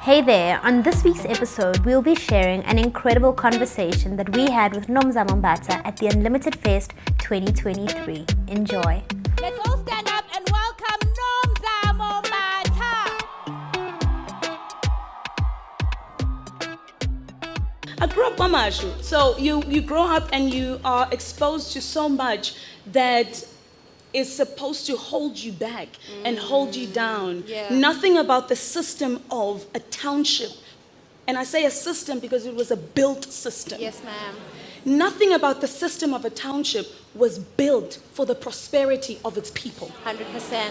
Hey there, on this week's episode, we'll be sharing an incredible conversation that we had with Nomzamo Mbatha at the Unlimited Fest 2023. Enjoy. Let's all stand up and welcome Nomzamo Mbatha. I grew up Kwamashu, so you grow up and you are exposed to so much that is supposed to hold you back and hold you down. Yeah. Nothing about the system of a township, and I say a system because it was a built system. Yes, ma'am. Nothing about the system of a township was built for the prosperity of its people. 100%.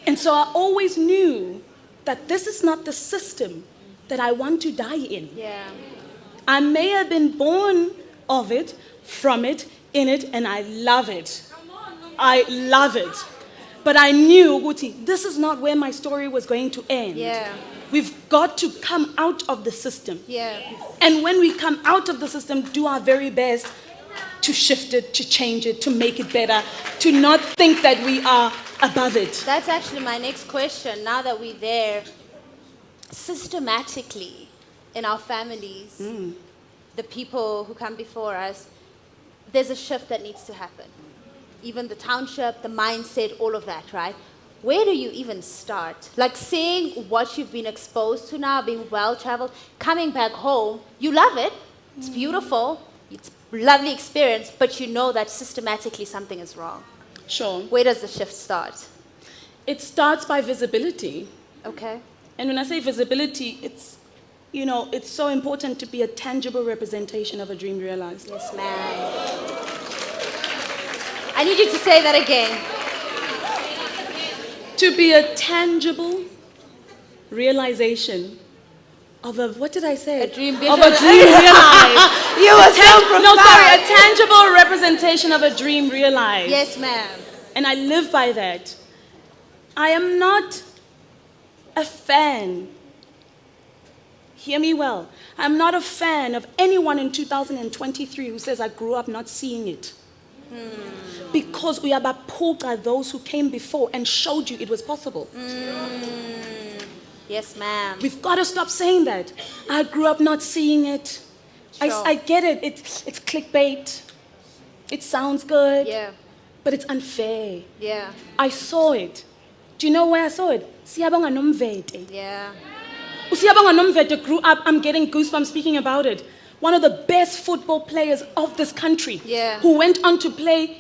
And so I always knew that this is not the system that I want to die in. Yeah. I may have been born of it, from it, in it, and I love it. I love it. But I knew, Guti, this is not where my story was going to end. Yeah. We've got to come out of the system. Yeah. And when we come out of the system, do our very best to shift it, to change it, to make it better, to not think that we are above it. That's actually my next question. Now that we're there, systematically in our families, the people who come before us, there's a shift that needs to happen. Even the township, the mindset, all of that, right? Where do you even start? Like seeing what you've been exposed to now, being well-traveled, coming back home, you love it, it's beautiful, it's a lovely experience, but you know that systematically something is wrong. Sure. Where does the shift start? It starts by visibility. Okay. And when I say visibility, it's so important to be a tangible representation of a dream realized. Yes, ma'am. I need you to say that again. To be a tangible realization of a, what did I say? A dream Of vision. a dream realized. You were so profound. No, sorry, a tangible representation of a dream realized. Yes, ma'am. And I live by that. I am not a fan. Hear me well. I'm not a fan of anyone in 2023 who says I grew up not seeing it. Because we are bapuka, those who came before and showed you it was possible. Yes, ma'am. We've got to stop saying that. I grew up not seeing it. Sure. I get it. It's clickbait. It sounds good. Yeah. But it's unfair. Yeah. I saw it. Do you know where I saw it? Siyabonga Nomvete. Yeah. Siyabonga Nomvete grew up. I'm getting goosebumps speaking about it. One of the best football players of this country. Yeah. Who went on to play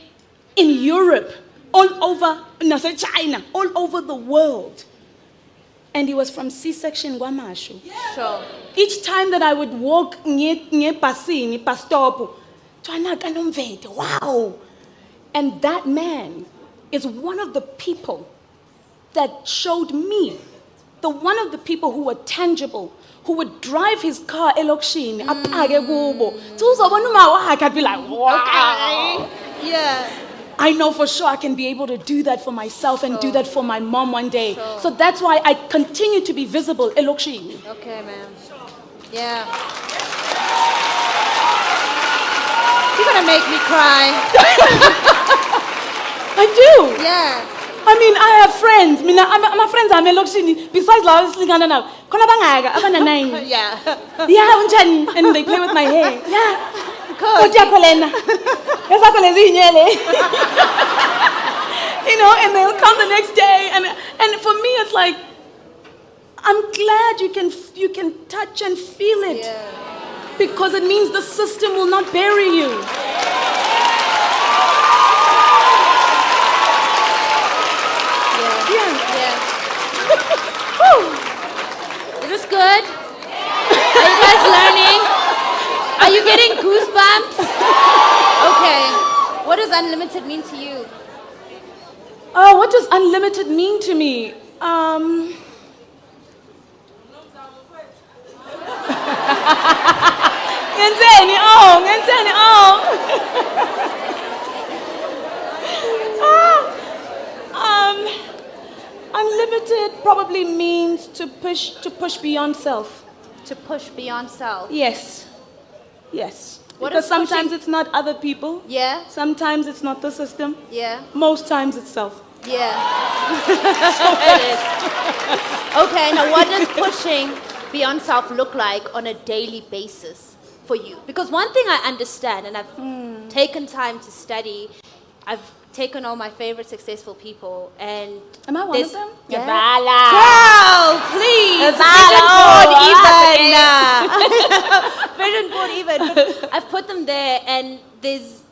in Europe, all over, China, all over the world. And he was from C-section Guamashu. Sure. Each time that I would walk near Pasini, Pastopo, wow. And that man is one of the people that showed me, one of the people who were tangible, who would drive his car elokshini, apake kubo. I'd be like, wow. Okay. Yeah. I know for sure I can be able to do that for myself and do Sure. that for my mom one day. Sure. So that's why I continue to be visible elokshini. Okay, ma'am. Yeah. You're gonna make me cry. I do. Yeah. I mean, I have friends. My friends are elokshini. Besides la slingana now. Kona bangaka abana nine. Yeah. Yeah, unjani, and they play with my hair. Yeah. Because And they'll come the next day, and for me it's like, I'm glad you can touch and feel it. Yeah. Because it means the system will not bury you. Yeah. Yeah. Yeah. Is this good? Are you guys learning? Are you getting goosebumps? Okay. What does unlimited mean to you? Oh, what does unlimited mean to me? Unlimited probably means to push beyond self. To push beyond self. Yes. Yes. What Because is sometimes pushing- it's not other people. Yeah. Sometimes it's not the system. Yeah. Most times it's self. Yeah. It is. Okay, now what does pushing beyond self look like on a daily basis for you? Because one thing I understand, and I've taken time to study, I've taken all my favorite successful people, and Am I one of them? Yeah. Girl, please. Vision board even. But I've put them there, and there's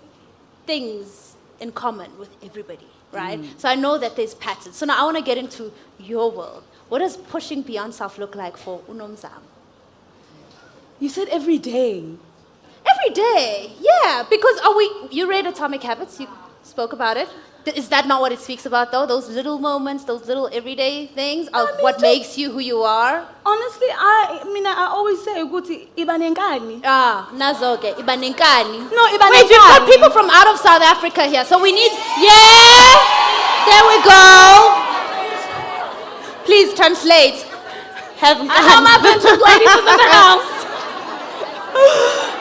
things in common with everybody, right? So I know that there's patterns. So now I want to get into your world. What does pushing beyond self look like for Nomzamo? You said every day. Every day, yeah. Because you read Atomic Habits, you spoke about it. Is that not what it speaks about though? Those little moments, those little everyday things are what makes you who you are? Honestly, I always say, Guti, ibanenkani. Nazoke, ibanenkani. No, ibanenkani. Wait, we've got people from out of South Africa here, so we need, there we go. Please translate. I know my Bantu ladies in the house.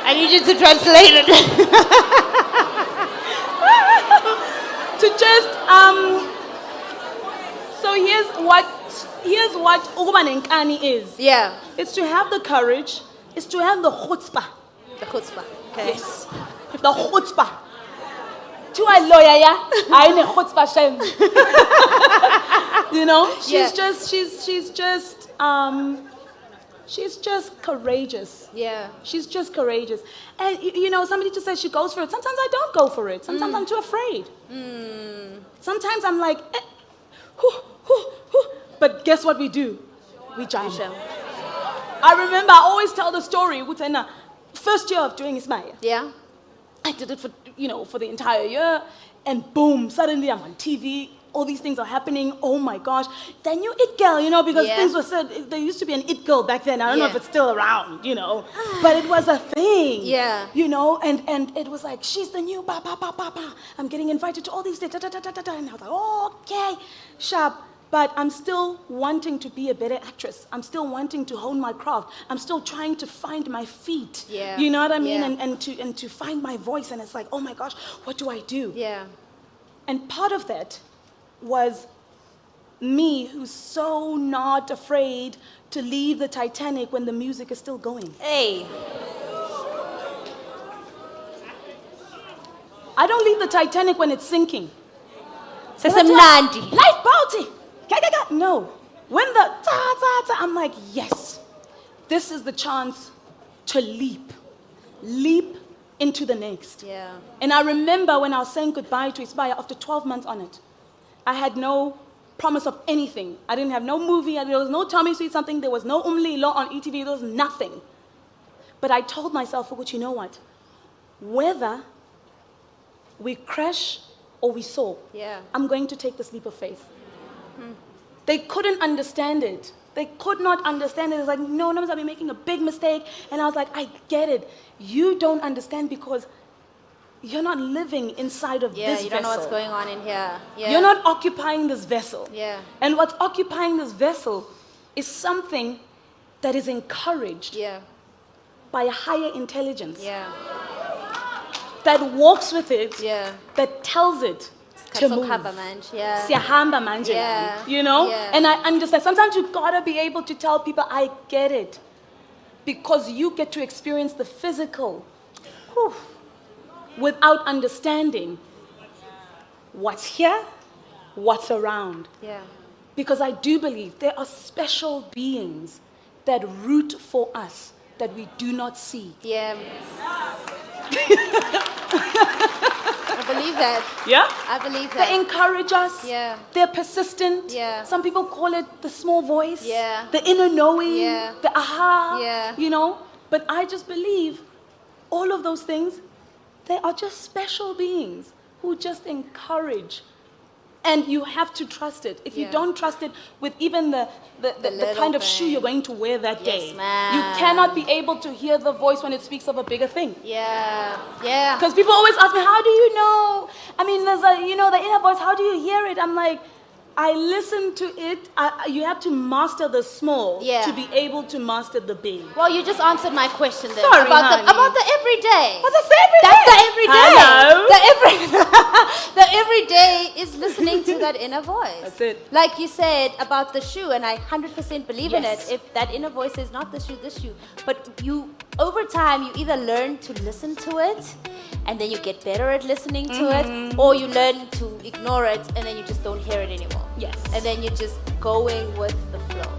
I need you to translate it. To just so here's what ukubanenkani is. Yeah. It's to have the courage, it's to have the chutzpah. The chutzpah. Okay. Yes. The chutzpah. To a lawyer, yeah? I need chutzpah shame. You know? She's just courageous. Yeah. She's just courageous. And, you know, somebody just says she goes for it. Sometimes I don't go for it. Sometimes I'm too afraid. Sometimes I'm like, but guess what we do? We jump. I remember, I always tell the story. First year of doing Ismail. Yeah. I did it for the entire year. And boom, suddenly I'm on TV. All these things are happening. Oh my gosh. The new it girl, because things were said, there used to be an it girl back then. I don't know if it's still around, but it was a thing. Yeah. And it was like, she's the new ba ba ba ba ba. I'm getting invited to all these things. And I was like, oh, okay, sharp. But I'm still wanting to be a better actress. I'm still wanting to hone my craft. I'm still trying to find my feet. Yeah. You know what I mean? Yeah. And to find my voice. And it's like, oh my gosh, what do I do? Yeah. And part of that was me, who's so not afraid to leave the Titanic when the music is still going. Hey. I don't leave the Titanic when it's sinking. Sesemnandi. Lifeboat! No. When the I'm like, yes, this is the chance to leap. Leap into the next. Yeah. And I remember when I was saying goodbye to Isbaya after 12 months on it, I had no promise of anything. I didn't have no movie. There was no Tommy Sweet Something. There was no Umlilo on ETV. There was nothing. But I told myself, you know what? Whether we crash or we soar, I'm going to take this leap of faith. They couldn't understand it. They could not understand it. It's like, no, I'll be making a big mistake. And I was like, I get it. You don't understand because you're not living inside of this vessel. Yeah, you don't know what's going on in here. Yeah. You're not occupying this vessel. Yeah. And what's occupying this vessel is something that is encouraged by a higher intelligence. Yeah. That walks with it. Yeah. That tells it to move. Yeah. Siyahamba manje. Yeah. Yeah. And I understand. Sometimes you gotta be able to tell people, I get it. Because you get to experience the physical. Whew. Without understanding what's here, what's around. Yeah. Because I do believe there are special beings that root for us that we do not see. Yeah. I believe that. Yeah? I believe that. They encourage us. Yeah. They're persistent. Yeah. Some people call it the small voice. Yeah. The inner knowing. Yeah. The aha. Yeah. But I just believe all of those things, they are just special beings who just encourage. And you have to trust it. If you don't trust it with even the kind of shoe you're going to wear that day, you cannot be able to hear the voice when it speaks of a bigger thing. Yeah, yeah. Because people always ask me, how do you know? I mean, there's the inner voice, how do you hear it? I'm like, I listen to it. You have to master the small Yeah. to be able to master the big. Well, you just answered my question then. Sorry, about honey. about the everyday. But that's every That's day. the everyday. Hello. The everyday is listening to that inner voice. That's it. Like you said about the shoe, and I 100% believe in it. Yes. If that inner voice says not the shoe, this shoe, but you over time you either learn to listen to it, and then you get better at listening to it, or you learn to ignore it, and then you just don't hear it anymore. Yes. And then you're just going with the flow.